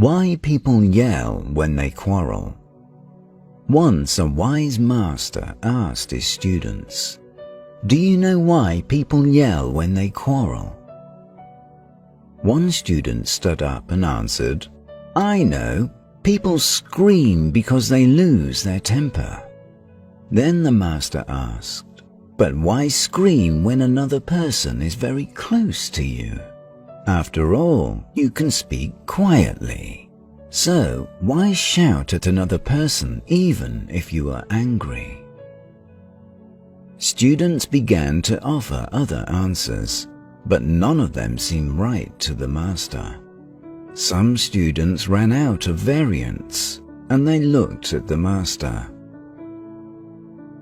Why people yell when they quarrel. Once a wise master asked his students, "Do you know why people yell when they quarrel?" One student stood up and answered, "I know, people scream because they lose their temper." Then the master asked, "But why scream when another person is very close to you? After all, you can speak quietly. So why shout at another person even if you are angry?" Students began to offer other answers, but none of them seemed right to the master. Some students ran out of variants, and they looked at the master.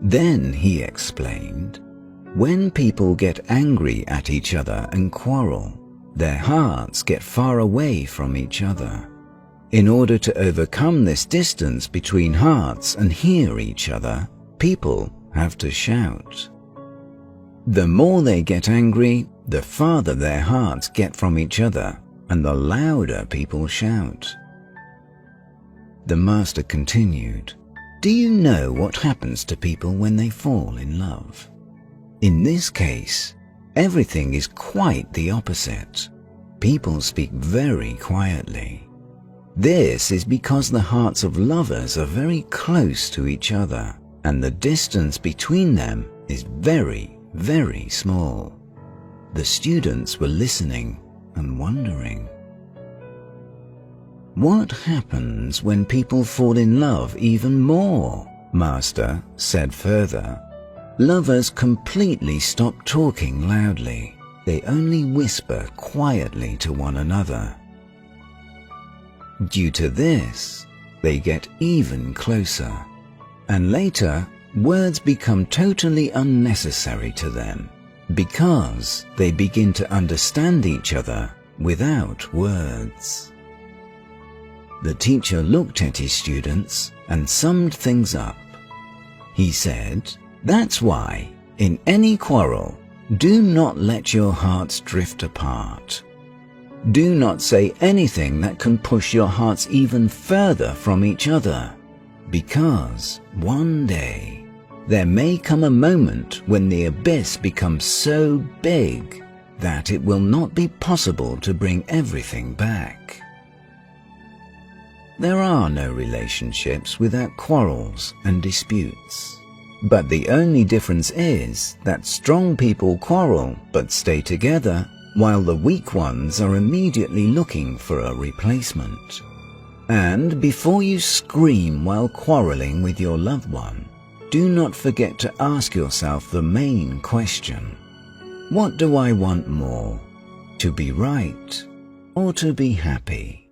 Then he explained, when people get angry at each other and quarrel, their hearts get far away from each other. In order to overcome this distance between hearts and hear each other, people have to shout. The more they get angry, the farther their hearts get from each other, and the louder people shout. The master continued, "Do you know what happens to people when they fall in love? In this case, everything is quite the opposite. People speak very quietly. This is because the hearts of lovers are very close to each other, and the distance between them is very, very small." The students were listening and wondering. "What happens when people fall in love even more?" Master said further. "Lovers completely stop talking loudly. They only whisper quietly to one another. Due to this, they get even closer, and later words become totally unnecessary to them because they begin to understand each other without words." The teacher looked at his students and summed things up. He said, "That's why, in any quarrel, do not let your hearts drift apart. Do not say anything that can push your hearts even further from each other, because one day there may come a moment when the abyss becomes so big that it will not be possible to bring everything back." There are no relationships without quarrels and disputes. But the only difference is that strong people quarrel but stay together, while the weak ones are immediately looking for a replacement. And before you scream while quarreling with your loved one, do not forget to ask yourself the main question: what do I want more, to be right or to be happy?